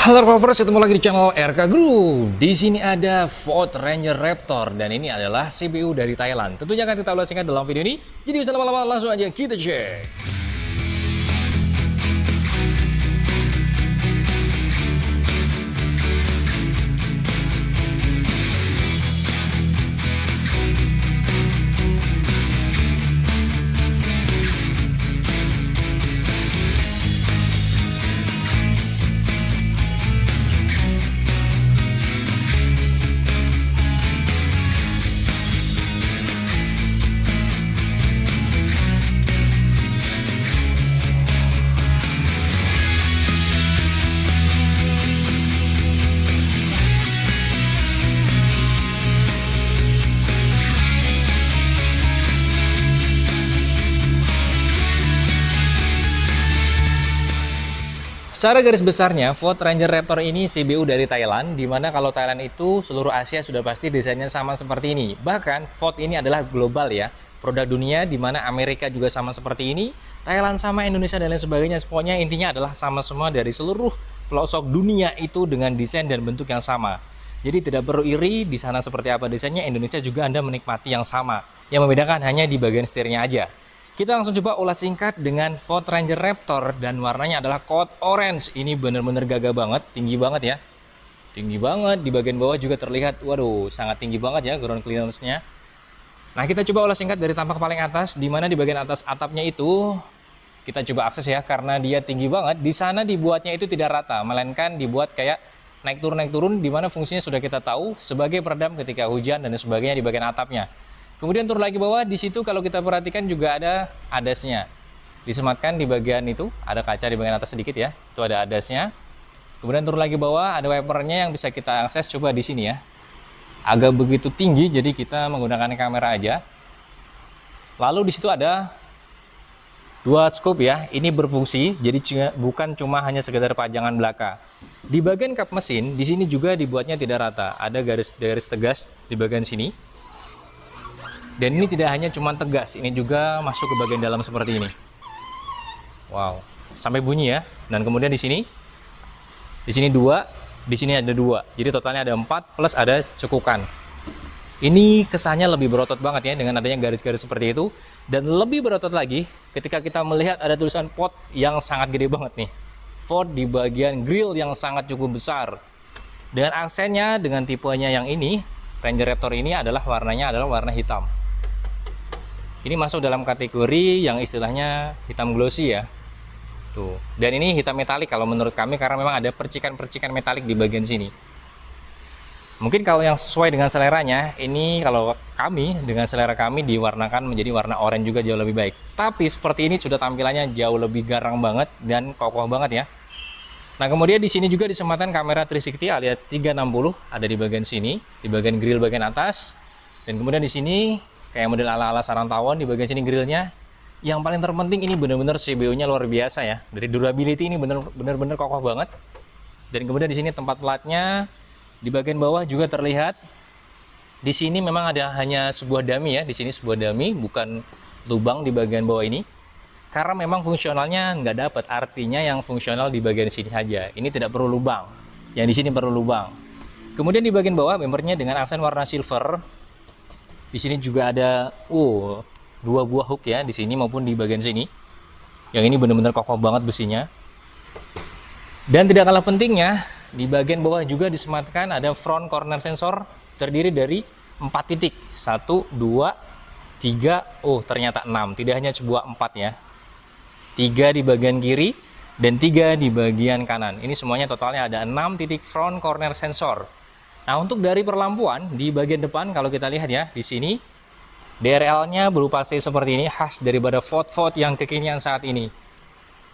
Halo Rovers, ketemu lagi di channel RK Group. Di sini ada Ford Ranger Raptor dan ini adalah CBU dari Thailand. Tentunya akan kita ulas singkat dalam video ini. Jadi jangan lama-lama, langsung aja kita cek. Secara garis besarnya, Ford Ranger Raptor ini CBU dari Thailand, dimana kalau Thailand itu seluruh Asia sudah pasti desainnya sama seperti ini. Bahkan Ford ini adalah global ya, produk dunia dimana Amerika juga sama seperti ini, Thailand sama Indonesia dan lain sebagainya. Pokoknya intinya adalah sama semua dari seluruh pelosok dunia itu dengan desain dan bentuk yang sama. Jadi tidak perlu iri di sana seperti apa desainnya, Indonesia juga Anda menikmati yang sama. Yang membedakan hanya di bagian setirnya aja. Kita langsung coba ulas singkat dengan Ford Ranger Raptor dan warnanya adalah code orange. Ini bener-bener gagah banget, tinggi banget ya. Tinggi banget, di bagian bawah juga terlihat, waduh, sangat tinggi banget ya ground clearance-nya. Nah, kita coba ulas singkat dari tampak paling atas, di mana di bagian atas atapnya itu kita coba akses ya, karena dia tinggi banget. Di sana dibuatnya itu tidak rata, melainkan dibuat kayak naik turun, di mana fungsinya sudah kita tahu sebagai peredam ketika hujan dan sebagainya di bagian atapnya. Kemudian turun lagi bawah, di situ kalau kita perhatikan juga ada adasnya. Disematkan di bagian itu, ada kaca di bagian atas sedikit ya. Itu ada adasnya. Kemudian turun lagi bawah, ada wipernya yang bisa kita akses, coba di sini ya. Agak begitu tinggi, jadi kita menggunakan kamera aja. Lalu di situ ada dua scope ya. Ini berfungsi, jadi bukan cuma hanya sekedar pajangan belaka. Di bagian kap mesin, di sini juga dibuatnya tidak rata. Ada garis-garis tegas di bagian sini. Dan ini tidak hanya cuma tegas, ini juga masuk ke bagian dalam seperti ini. Wow, sampai bunyi ya. Dan kemudian di sini dua, di sini ada dua. Jadi totalnya ada 4 plus ada cekukan. Ini kesannya lebih berotot banget ya dengan adanya garis-garis seperti itu. Dan lebih berotot lagi ketika kita melihat ada tulisan Ford yang sangat gede banget nih. Ford di bagian grill yang sangat cukup besar. Dengan aksennya, dengan tipenya yang ini, Ranger Raptor ini adalah warnanya adalah warna hitam. Ini masuk dalam kategori yang istilahnya hitam glossy ya. Tuh. Dan ini hitam metalik kalau menurut kami karena memang ada percikan-percikan metalik di bagian sini. Mungkin kalau yang sesuai dengan seleranya, ini kalau kami dengan selera kami diwarnakan menjadi warna oranye juga jauh lebih baik. Tapi seperti ini sudah tampilannya jauh lebih garang banget dan kokoh banget ya. Nah, kemudian di sini juga disematkan kamera 360 alias 360 ada di bagian sini, di bagian grill bagian atas. Dan kemudian di sini kayak model ala-ala sarang tawon di bagian sini grillnya. Yang paling terpenting ini benar-benar CBU-nya luar biasa ya. Dari durability ini benar-benar kokoh banget. Dan kemudian di sini tempat platnya di bagian bawah juga terlihat. Di sini memang ada hanya sebuah dummy ya. Di sini sebuah dummy, bukan lubang di bagian bawah ini. Karena memang fungsionalnya nggak dapat. Artinya yang fungsional di bagian sini saja. Ini tidak perlu lubang. Yang di sini perlu lubang. Kemudian di bagian bawah bumpernya dengan aksen warna silver. Di sini juga ada dua buah hook ya di sini maupun di bagian sini. Yang ini benar-benar kokoh banget besinya. Dan tidak kalah pentingnya, di bagian bawah juga disematkan ada front corner sensor terdiri dari 4 titik. 1, 2, 3, ternyata 6. Tidak hanya sebuah 4 ya. 3 di bagian kiri dan 3 di bagian kanan. Ini semuanya totalnya ada 6 titik front corner sensor. Nah, untuk dari perlampuan di bagian depan kalau kita lihat ya di sini DRL-nya berupa C seperti ini, khas daripada Ford yang kekinian saat ini.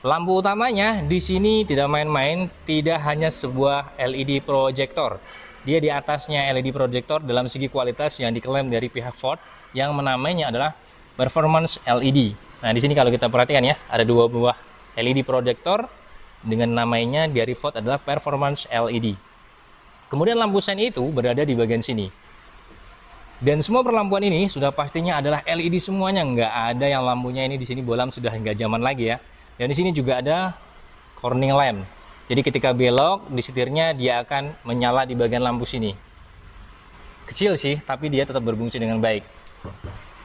Lampu utamanya di sini tidak main-main, tidak hanya sebuah LED projector. Dia di atasnya LED projector dalam segi kualitas yang diklaim dari pihak Ford yang namanya adalah Performance LED. Nah, di sini kalau kita perhatikan ya, ada 2 buah LED projector dengan namanya dari Ford adalah Performance LED. Kemudian lampu sen itu berada di bagian sini. Dan semua perlampuan ini sudah pastinya adalah LED semuanya, nggak ada yang lampunya ini di sini bolam, sudah nggak zaman lagi ya. Dan di sini juga ada corning lamp. Jadi ketika belok di setirnya dia akan menyala di bagian lampu sini. Kecil sih, tapi dia tetap berfungsi dengan baik.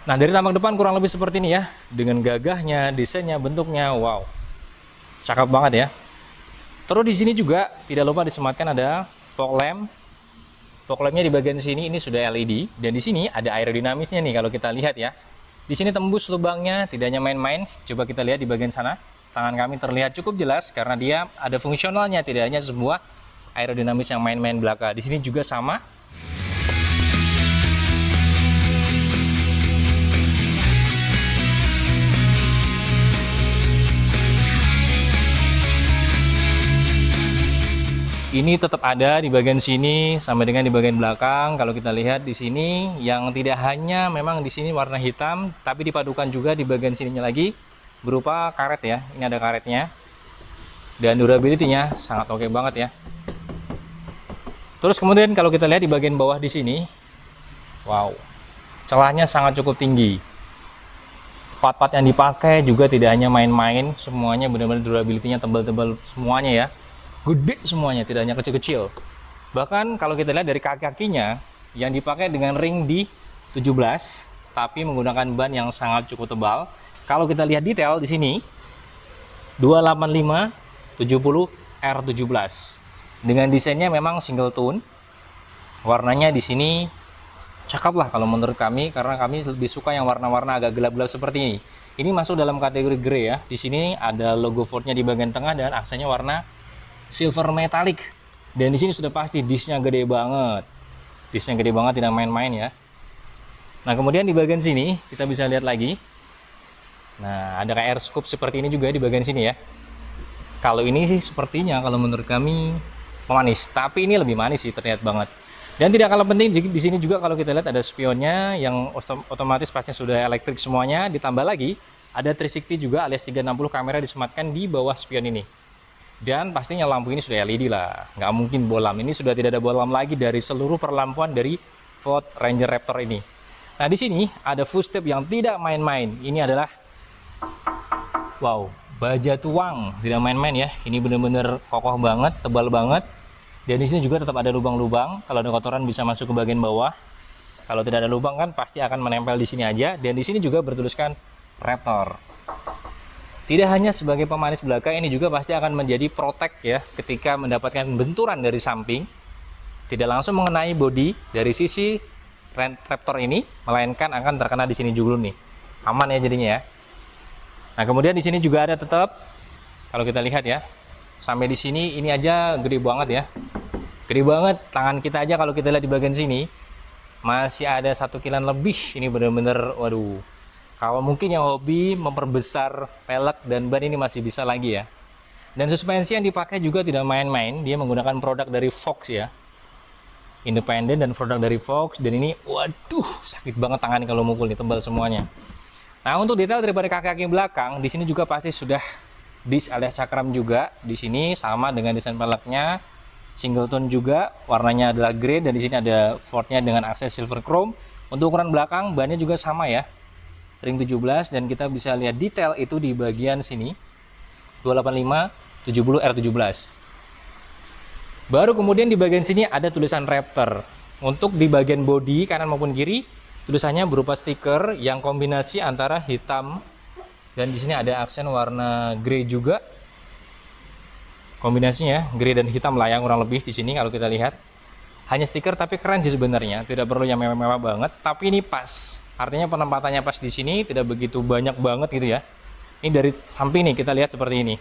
Nah, dari tampak depan kurang lebih seperti ini ya. Dengan gagahnya, desainnya, bentuknya, wow. Cakep banget ya. Terus di sini juga tidak lupa disematkan ada fog lamp. Fog lampnya di bagian sini ini sudah LED dan di sini ada aerodinamisnya nih kalau kita lihat ya. Di sini tembus lubangnya, tidak hanya main-main. Coba kita lihat di bagian sana. Tangan kami terlihat cukup jelas karena dia ada fungsionalnya, tidak hanya sebuah aerodinamis yang main-main belaka. Di sini juga sama. Ini tetap ada di bagian sini sama dengan di bagian belakang. Kalau kita lihat di sini yang tidak hanya memang di sini warna hitam, tapi dipadukan juga di bagian sininya lagi berupa karet ya. Ini ada karetnya. Dan durability-nya sangat oke banget ya. Terus kemudian kalau kita lihat di bagian bawah di sini, wow. Celahnya sangat cukup tinggi. Part-part yang dipakai juga tidak hanya main-main, semuanya benar-benar durability-nya tebal-tebal semuanya ya. Gede semuanya, tidak hanya kecil-kecil. Bahkan kalau kita lihat dari kaki-kakinya yang dipakai dengan ring di 17, tapi menggunakan ban yang sangat cukup tebal. Kalau kita lihat detail di sini 285 70 R17. Dengan desainnya memang single tone. Warnanya di sini cakep lah kalau menurut kami karena kami lebih suka yang warna-warna agak gelap-gelap seperti ini. Ini masuk dalam kategori grey ya. Di sini ada logo Ford-nya di bagian tengah dan aksennya warna silver metallic. Dan di sini sudah pasti disc-nya gede banget. Disc-nya gede banget, tidak main-main ya. Nah, kemudian di bagian sini kita bisa lihat lagi. Nah, ada kayak air scoop seperti ini juga di bagian sini ya. Kalau ini sih sepertinya kalau menurut kami manis, tapi ini lebih manis sih terlihat banget. Dan tidak kalah penting di sini juga kalau kita lihat ada spionnya yang otomatis pastinya sudah elektrik semuanya. Ditambah lagi ada 360 juga alias 360 kamera disematkan di bawah spion ini. Dan pastinya lampu ini sudah LED lah, nggak mungkin bolam. Ini sudah tidak ada bolam lagi dari seluruh perlampuan dari Ford Ranger Raptor ini. Nah, di sini ada footstep yang tidak main-main. Ini adalah, wow, baja tuang, tidak main-main ya. Ini benar-benar kokoh banget, tebal banget. Dan di sini juga tetap ada lubang-lubang. Kalau ada kotoran bisa masuk ke bagian bawah. Kalau tidak ada lubang kan pasti akan menempel di sini aja. Dan di sini juga bertuliskan Raptor. Tidak hanya sebagai pemanis belaka, ini juga pasti akan menjadi protect ya ketika mendapatkan benturan dari samping. Tidak langsung mengenai bodi dari sisi Raptor ini, melainkan akan terkena di sini juga nih. Aman ya jadinya ya. Nah, kemudian di sini juga ada tetap, kalau kita lihat ya, sampai di sini ini aja gede banget ya. Gede banget, tangan kita aja kalau kita lihat di bagian sini, masih ada 1 kilan lebih. Ini bener-bener, waduh. Kalau mungkin yang hobi memperbesar pelek dan ban ini masih bisa lagi ya. Dan suspensi yang dipakai juga tidak main-main. Dia menggunakan produk dari Fox ya. Independen dan produk dari Fox. Dan ini, waduh, sakit banget tangan kalau mukul nih, tebal semuanya. Nah, untuk detail daripada kaki-kaki belakang, di sini juga pasti sudah disc alias cakram juga. Di sini sama dengan desain peleknya. Single tone juga, warnanya adalah grey. Dan di sini ada Ford-nya dengan akses silver chrome. Untuk ukuran belakang, bannya juga sama ya. Ring 17 dan kita bisa lihat detail itu di bagian sini 285 70 R17. Baru kemudian di bagian sini ada tulisan Raptor. Untuk di bagian bodi kanan maupun kiri tulisannya berupa stiker yang kombinasi antara hitam dan di sini ada aksen warna grey juga. Kombinasinya grey dan hitam lah yang kurang lebih di sini kalau kita lihat. Hanya stiker tapi keren sih sebenarnya, tidak perlu yang mewah-mewah banget, tapi ini pas. Artinya penempatannya pas di sini, tidak begitu banyak banget gitu ya. Ini dari samping nih kita lihat seperti ini.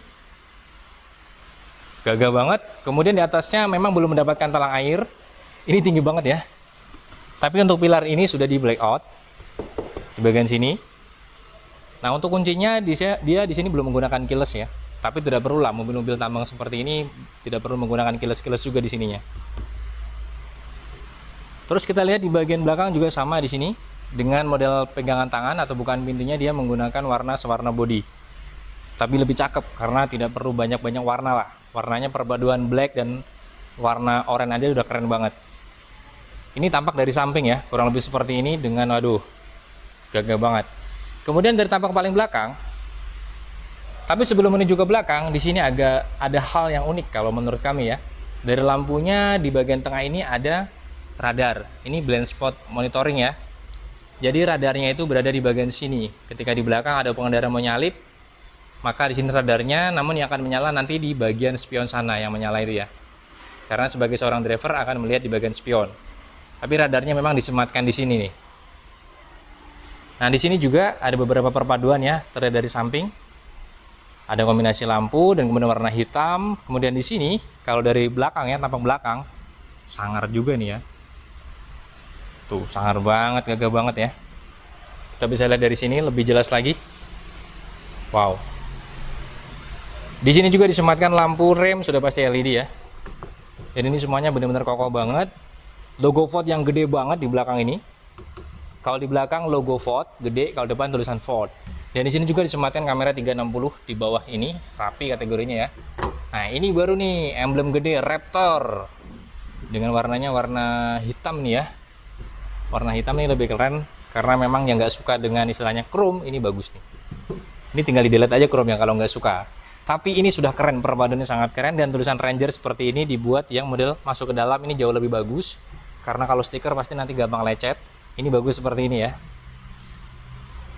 Gagah banget. Kemudian di atasnya memang belum mendapatkan talang air. Ini tinggi banget ya. Tapi untuk pilar ini sudah di blackout di bagian sini. Nah, untuk kuncinya dia di sini belum menggunakan keyless ya. Tapi tidak perlu lah, mobil-mobil tambang seperti ini tidak perlu menggunakan keyless juga di sininya. Terus kita lihat di bagian belakang juga sama di sini dengan model pegangan tangan atau bukan pintunya dia menggunakan warna sewarna body. Tapi lebih cakep karena tidak perlu banyak-banyak warna lah. Warnanya perpaduan black dan warna oranye aja udah keren banget. Ini tampak dari samping ya, kurang lebih seperti ini dengan waduh, gagah banget. Kemudian dari tampak paling belakang, Tapi sebelum menuju ke belakang, di sini agak ada hal yang unik kalau menurut kami ya. Dari lampunya di bagian tengah ini ada radar. Ini blind spot monitoring ya. Jadi radarnya itu berada di bagian sini. Ketika di belakang ada pengendara menyalip, maka di sini radarnya, namun yang akan menyala nanti di bagian spion sana yang menyala itu ya. Karena sebagai seorang driver akan melihat di bagian spion. Tapi radarnya memang disematkan di sini nih. Nah, di sini juga ada beberapa perpaduan ya, terlihat dari samping. Ada kombinasi lampu dan kemudian warna hitam. Kemudian di sini, kalau dari belakang ya, tampak belakang, sangar juga nih ya. Tuh, sangar banget, gagah banget ya. Kita bisa lihat dari sini lebih jelas lagi. Wow. Di sini juga disematkan lampu rem, sudah pasti LED ya. Dan ini semuanya benar-benar kokoh banget. Logo Ford yang gede banget di belakang ini. Kalau di belakang logo Ford gede, kalau depan tulisan Ford. Dan di sini juga disematkan kamera 360 di bawah ini, rapi kategorinya ya. Nah, ini baru nih emblem gede Raptor. Dengan warnanya warna hitam nih ya. Warna hitam nih lebih keren karena memang yang nggak suka dengan istilahnya chrome ini bagus nih. Ini tinggal di-delete aja chrome yang kalau nggak suka. Tapi ini sudah keren, perpaduannya sangat keren dan tulisan Ranger seperti ini dibuat yang model masuk ke dalam ini jauh lebih bagus. Karena kalau stiker pasti nanti gampang lecet. Ini bagus seperti ini ya.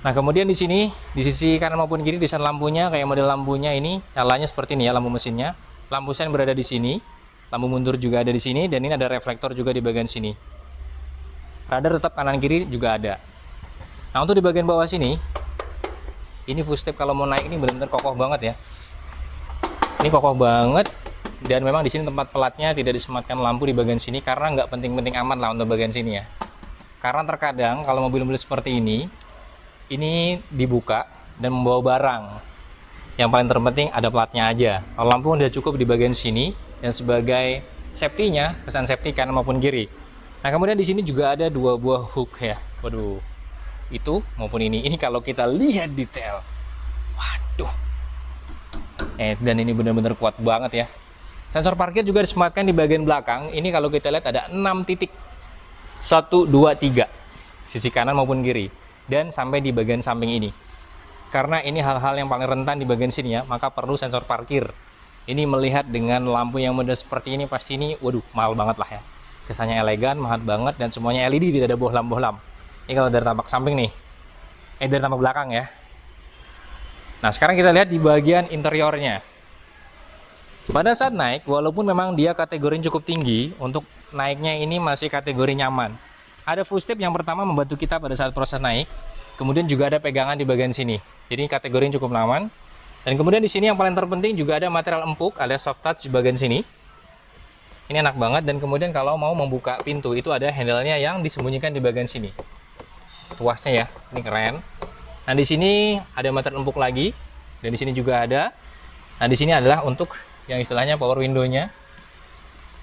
Nah, kemudian di sini, di sisi kanan maupun kiri desain lampunya kayak model lampunya ini nyalanya seperti ini ya, lampu mesinnya. Lampu sen berada di sini, lampu mundur juga ada di sini, dan ini ada reflektor juga di bagian sini. Radar tetap kanan kiri juga ada. Nah, untuk di bagian bawah sini, ini footstep kalau mau naik ini benar-benar kokoh banget ya. Ini kokoh banget, dan memang di sini tempat pelatnya tidak disematkan lampu di bagian sini karena nggak penting-penting amat lah untuk bagian sini ya. Karena terkadang kalau mobil-mobil seperti ini dibuka dan membawa barang. Yang paling terpenting ada platnya aja. Kalau lampu udah cukup di bagian sini dan sebagai safety-nya, kesan safety kanan maupun kiri. Nah, kemudian di sini juga ada dua buah hook ya. Waduh. Itu maupun ini. Ini kalau kita lihat detail. Waduh. Dan ini benar-benar kuat banget ya. Sensor parkir juga disematkan di bagian belakang. Ini kalau kita lihat ada 6 titik. 1, 2, 3. Sisi kanan maupun kiri. Dan sampai di bagian samping ini. Karena ini hal-hal yang paling rentan di bagian sini ya, maka perlu sensor parkir. Ini melihat dengan lampu yang model seperti ini pasti ini, waduh, mahal banget lah ya. Kesannya elegan, mahal banget, dan semuanya LED, tidak ada bohlam-bohlam. Ini kalau dari tampak samping nih. Dari tampak belakang ya. Nah, sekarang kita lihat di bagian interiornya. Pada saat naik, walaupun memang dia kategori cukup tinggi, untuk naiknya ini masih kategori nyaman. Ada footstep yang pertama membantu kita pada saat proses naik. Kemudian juga ada pegangan di bagian sini. Jadi kategori cukup aman. Dan kemudian di sini yang paling terpenting juga ada material empuk alias soft touch di bagian sini. Ini enak banget. Dan kemudian kalau mau membuka pintu itu ada handle-nya yang disembunyikan di bagian sini. Tuasnya ya, ini keren. Nah, di sini ada material empuk lagi. Dan di sini juga ada. Nah, di sini adalah untuk yang istilahnya power window-nya.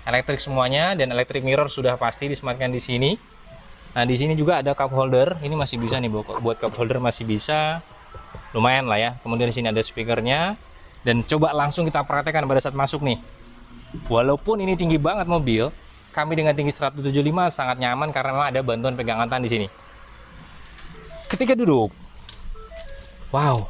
Elektrik semuanya dan electric mirror sudah pasti disematkan di sini. Nah, di sini juga ada cup holder. Ini masih bisa nih buat cup holder, masih bisa. Lumayan lah ya. Kemudian di sini ada speakernya. Dan coba langsung kita praktekkan pada saat masuk nih. Walaupun ini tinggi banget mobil, kami dengan tinggi 175 sangat nyaman karena memang ada bantuan pegangan tangan di sini. Ketika duduk, wow.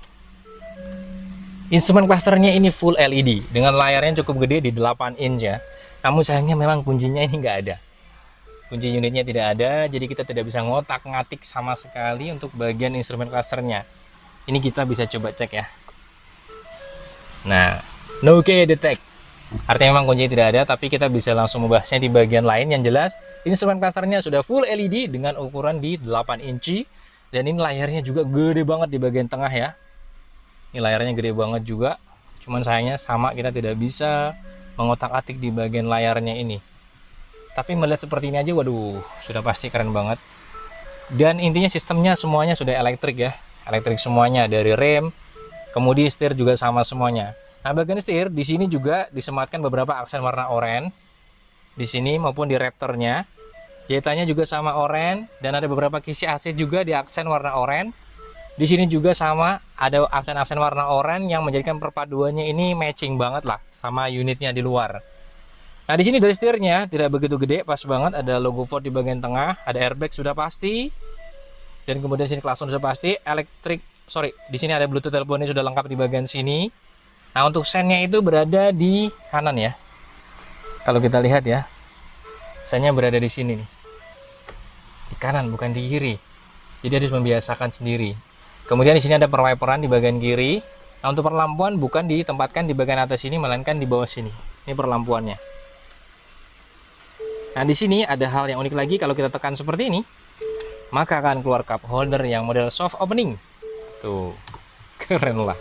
Instrumen clusternya ini full LED dengan layarnya cukup gede di 8 inch ya. Namun sayangnya memang kuncinya ini nggak ada. Kunci unitnya tidak ada, jadi kita tidak bisa ngotak-ngatik sama sekali untuk bagian instrumen clusternya. Ini kita bisa coba cek ya. Nah, no key detect. Artinya memang kuncinya tidak ada, tapi kita bisa langsung membahasnya di bagian lain. Yang jelas, instrumen clusternya sudah full LED dengan ukuran di 8 inci. Dan ini layarnya juga gede banget di bagian tengah ya. Ini layarnya gede banget juga. Cuman sayangnya sama kita tidak bisa mengotak-atik di bagian layarnya ini. Tapi melihat seperti ini aja, waduh, sudah pasti keren banget. Dan intinya sistemnya semuanya sudah elektrik ya. Elektrik semuanya, dari rem, kemudi, setir juga sama semuanya. Nah, bagian setir di sini juga disematkan beberapa aksen warna oranye. Di sini maupun di Raptornya. Jahitannya juga sama oranye dan ada beberapa kisi AC juga di aksen warna oranye. Di sini juga sama, ada aksen-aksen warna oranye yang menjadikan perpaduannya ini matching banget lah sama unitnya di luar. Nah, di sini dari setirnya tidak begitu gede, pas banget, ada logo Ford di bagian tengah, ada airbag sudah pasti. Dan kemudian sini klakson sudah pasti, electric sorry, di sini ada Bluetooth teleponnya sudah lengkap di bagian sini. Nah, untuk sennya itu berada di kanan ya. Kalau kita lihat ya, sennya berada di sini nih. Di kanan, bukan di kiri. Jadi harus membiasakan sendiri. Kemudian di sini ada perwiperan di bagian kiri. Nah, untuk perlampuan bukan ditempatkan di bagian atas sini, melainkan di bawah sini. Ini perlampuannya. Nah, di sini ada hal yang unik lagi. Kalau kita tekan seperti ini, maka akan keluar cup holder yang model soft opening. Tuh, keren lah.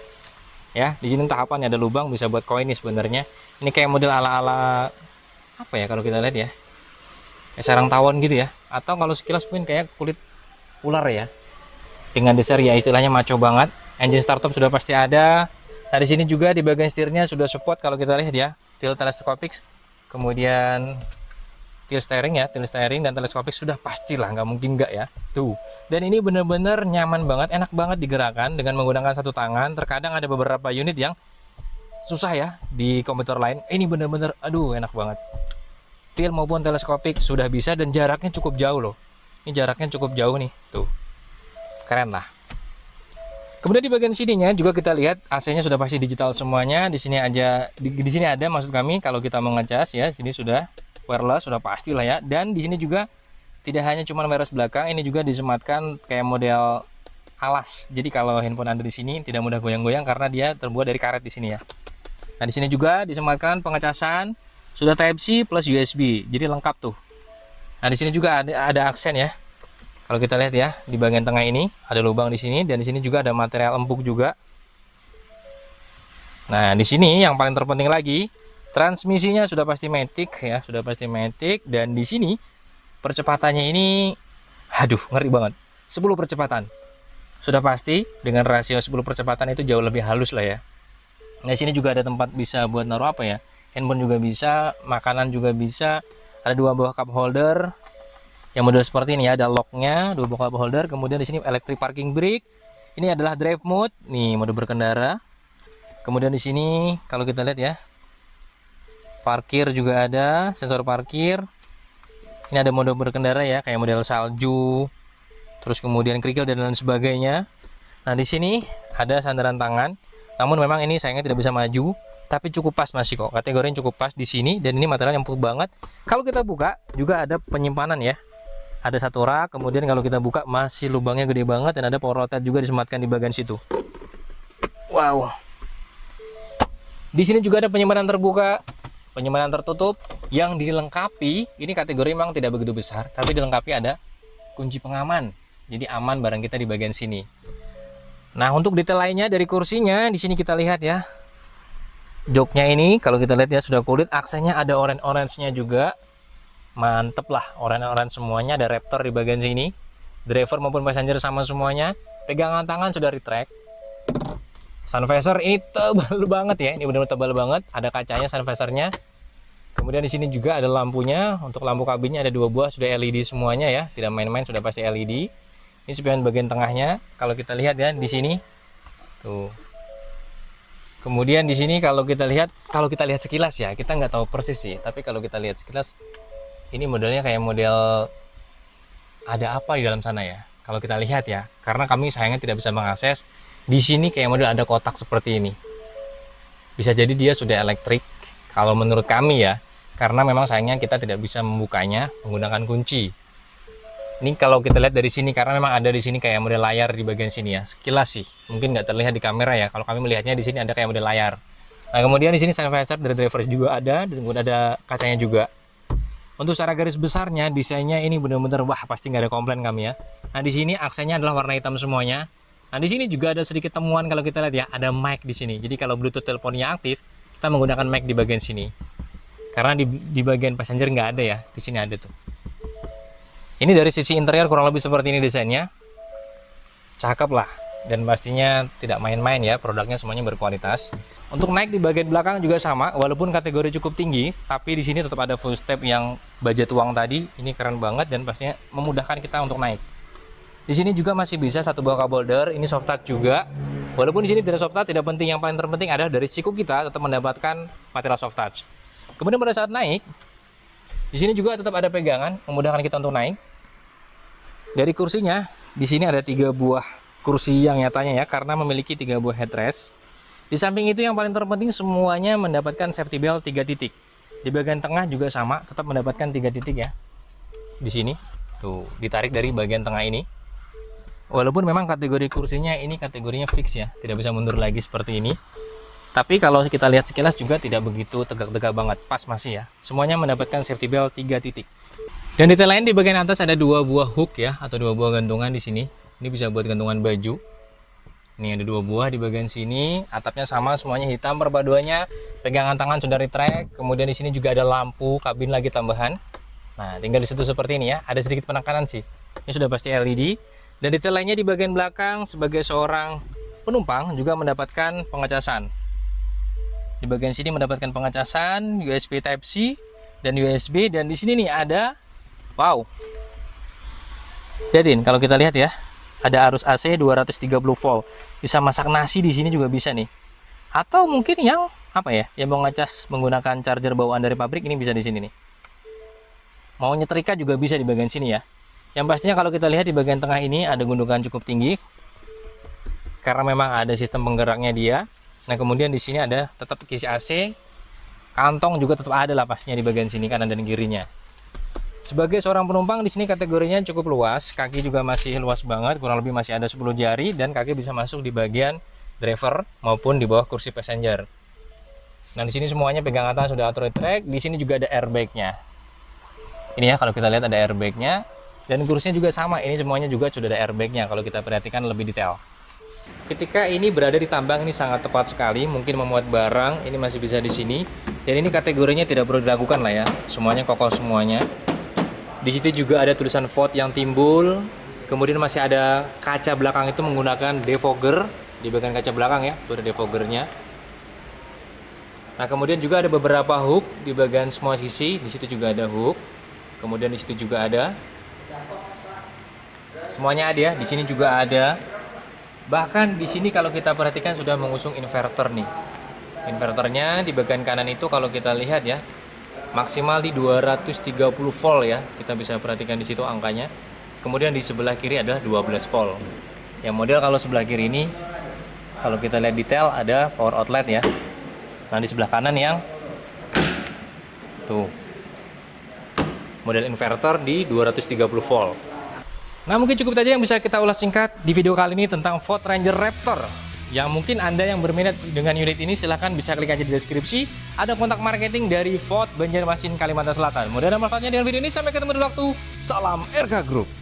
Ya, di sini tahapannya ada lubang, bisa buat koin nih sebenarnya. Ini kayak model ala-ala apa ya kalau kita lihat ya, kayak sarang tawon gitu ya, atau kalau sekilas mungkin kayak kulit ular ya, dengan dasar ya istilahnya maco banget. Engine startup sudah pasti ada. Nah, di sini juga di bagian setirnya sudah support kalau kita lihat ya, tilt telescopic, kemudian tilt steering ya, tilt steering dan teleskopik sudah pastilah, nggak mungkin nggak ya. Tuh, dan ini bener-bener nyaman banget, enak banget digerakkan dengan menggunakan satu tangan. Terkadang ada beberapa unit yang susah ya di komputer lain. Ini bener-bener, aduh, enak banget. Tilt maupun teleskopik sudah bisa dan jaraknya cukup jauh loh. Ini jaraknya cukup jauh nih, tuh, keren lah. Kemudian di bagian sininya juga kita lihat AC-nya sudah pasti digital semuanya. Di sini aja, di sini ada maksud kami kalau kita mau ngecas ya, sini sudah wireless, sudah pastilah ya. Dan di sini juga tidak hanya cuma wireless belakang, ini juga disematkan kayak model alas. Jadi kalau handphone Anda di sini tidak mudah goyang-goyang karena dia terbuat dari karet di sini ya. Nah, di sini juga disematkan pengecasan, sudah Type-C plus USB. Jadi lengkap tuh. Nah, di sini juga ada aksen ya. Kalau kita lihat ya, di bagian tengah ini ada lubang di sini dan di sini juga ada material empuk juga. Nah, di sini yang paling terpenting lagi, transmisinya sudah pasti matic ya, sudah pasti matic, dan di sini percepatannya ini aduh, ngeri banget. 10 percepatan. Sudah pasti dengan rasio 10 percepatan itu jauh lebih halus lah ya. Nah, di sini juga ada tempat bisa buat naruh apa ya? Handphone juga bisa, makanan juga bisa. Ada 2 buah cup holder yang model seperti ini ya, ada locknya, 2 buah cup holder. Kemudian di sini electric parking brake. Ini adalah drive mode, nih mode berkendara. Kemudian di sini kalau kita lihat ya, parkir juga ada, sensor parkir. Ini ada mode berkendara ya, kayak model salju, terus kemudian kerikil dan lain sebagainya. Nah, di sini ada sandaran tangan. Namun memang ini sayangnya tidak bisa maju, tapi cukup pas masih kok. Kategorinya cukup pas di sini dan ini material yang empuk banget. Kalau kita buka juga ada penyimpanan ya. Ada satu rak, kemudian kalau kita buka masih lubangnya gede banget dan ada power outlet juga disematkan di bagian situ. Wow. Di sini juga ada penyimpanan terbuka, penyimpanan tertutup yang dilengkapi. Ini kategori memang tidak begitu besar, tapi dilengkapi ada kunci pengaman. Jadi aman barang kita di bagian sini. Nah, untuk detail lainnya dari kursinya di sini kita lihat ya. Joknya ini kalau kita lihat ya sudah kulit, aksennya ada orange-nya juga. Mantep lah, orange semuanya. Ada Raptor di bagian sini. Driver maupun passenger sama semuanya. Pegangan tangan sudah retract. Sun visor ini tebal banget ya. Ini benar-benar tebal banget. Ada kacanya sun visornya. Kemudian di sini juga ada lampunya. Untuk lampu kabinnya ada 2 buah sudah LED semuanya ya. Tidak main-main, sudah pasti LED. Ini spion bagian tengahnya. Kalau kita lihat ya di sini. Tuh. Kemudian di sini kalau kita lihat sekilas ya, kita nggak tahu persis sih. Tapi kalau kita lihat sekilas, ini modelnya kayak model ada apa di dalam sana ya. Kalau kita lihat ya, karena kami sayangnya tidak bisa mengakses. Di sini kayak model ada kotak seperti ini. Bisa jadi dia sudah elektrik. Kalau menurut kami ya, karena memang sayangnya kita tidak bisa membukanya menggunakan kunci. Ini kalau kita lihat dari sini, karena memang ada di sini kayak model layar di bagian sini ya. Sekilas sih, mungkin nggak terlihat di kamera ya. Kalau kami melihatnya di sini ada kayak model layar. Nah, kemudian di sini sun visor dari driver juga ada, dan kemudian ada kacanya juga. Untuk secara garis besarnya, desainnya ini benar-benar wah, pasti nggak ada komplain kami ya. Nah, di sini aksennya adalah warna hitam semuanya. Nah, di sini juga ada sedikit temuan kalau kita lihat ya, ada mic di sini. Jadi kalau Bluetooth teleponnya aktif, kita menggunakan mic di bagian sini. Karena di bagian passenger nggak ada ya, di sini ada tuh. Ini dari sisi interior kurang lebih seperti ini desainnya. Cakep lah. Dan pastinya tidak main-main ya, produknya semuanya berkualitas. Untuk naik di bagian belakang juga sama, walaupun kategori cukup tinggi, tapi di sini tetap ada full step yang budget uang tadi. Ini keren banget dan pastinya memudahkan kita untuk naik. Di sini juga masih bisa 1 buah cup holder, ini soft touch juga. Walaupun di sini tidak soft touch, tidak penting, yang paling terpenting adalah dari siku kita tetap mendapatkan material soft touch. Kemudian pada saat naik, di sini juga tetap ada pegangan, memudahkan kita untuk naik. Dari kursinya, di sini ada 3 buah kursi yang nyatanya ya, karena memiliki 3 buah headrest. Di samping itu yang paling terpenting semuanya mendapatkan safety belt 3 titik. Di bagian tengah juga sama, tetap mendapatkan 3 titik ya. Di sini tuh ditarik dari bagian tengah ini. Walaupun memang kategori kursinya ini kategorinya fix ya, tidak bisa mundur lagi seperti ini. Tapi kalau kita lihat sekilas juga tidak begitu tegak-tegak banget, pas masih ya. Semuanya mendapatkan safety belt 3 titik. Dan detail lain di bagian atas ada 2 buah hook ya, atau 2 buah gantungan di sini. Ini bisa buat gantungan baju. Ini ada 2 buah di bagian sini. Atapnya sama, semuanya hitam perpaduannya. Pegangan tangan sudah retract. Kemudian di sini juga ada lampu kabin lagi tambahan. Nah, tinggal disentuh seperti ini ya. Ada sedikit penekanan sih. Ini sudah pasti LED. Dan detail lainnya di bagian belakang sebagai seorang penumpang juga mendapatkan pengecasan. Di bagian sini mendapatkan pengecasan USB Type-C dan USB, dan di sini nih ada wow. Jadi kalau kita lihat ya, ada arus AC 230 volt. Bisa masak nasi di sini juga bisa nih. Atau mungkin yang apa ya? Yang mau ngecas menggunakan charger bawaan dari pabrik, ini bisa di sini nih. Mau nyetrika juga bisa di bagian sini ya. Yang pastinya kalau kita lihat di bagian tengah ini ada gundukan cukup tinggi karena memang ada sistem penggeraknya dia. Nah, kemudian di sini ada tetap kisi AC, kantong juga tetap ada lah pastinya di bagian sini kanan dan kirinya. Sebagai seorang penumpang di sini kategorinya cukup luas, kaki juga masih luas banget, kurang lebih masih ada 10 jari dan kaki bisa masuk di bagian driver maupun di bawah kursi passenger. Nah, di sini semuanya pegangan tangan sudah auto retract, di sini juga ada airbag-nya. Ini ya, kalau kita lihat ada airbag-nya. Dan kursinya juga sama, ini semuanya juga sudah ada airbag-nya kalau kita perhatikan lebih detail. Ketika ini berada di tambang, ini sangat tepat sekali, mungkin memuat barang, ini masih bisa di sini. Dan ini kategorinya tidak perlu dilakukan lah ya, semuanya kokoh semuanya. Di situ juga ada tulisan Ford yang timbul, kemudian masih ada kaca belakang itu menggunakan defogger di bagian kaca belakang ya, itu ada defoggernya. Nah, kemudian juga ada beberapa hook di bagian semua sisi, di situ juga ada hook, kemudian di situ juga ada. Semuanya ada ya, di sini juga ada. Bahkan di sini kalau kita perhatikan sudah mengusung inverter nih. Inverternya di bagian kanan itu kalau kita lihat ya, maksimal di 230 volt ya. Kita bisa perhatikan di situ angkanya. Kemudian di sebelah kiri adalah 12 volt. Yang model kalau sebelah kiri ini, kalau kita lihat detail ada power outlet ya. Nah, di sebelah kanan yang tuh model inverter di 230 volt. Nah, mungkin cukup saja yang bisa kita ulas singkat di video kali ini tentang Ford Ranger Raptor. Yang mungkin Anda yang berminat dengan unit ini silahkan bisa klik aja di deskripsi. Ada kontak marketing dari Ford Banjarmasin Kalimantan Selatan. Mudah-mudahan manfaatnya dengan video ini. Sampai ketemu di waktu. Salam RK Group.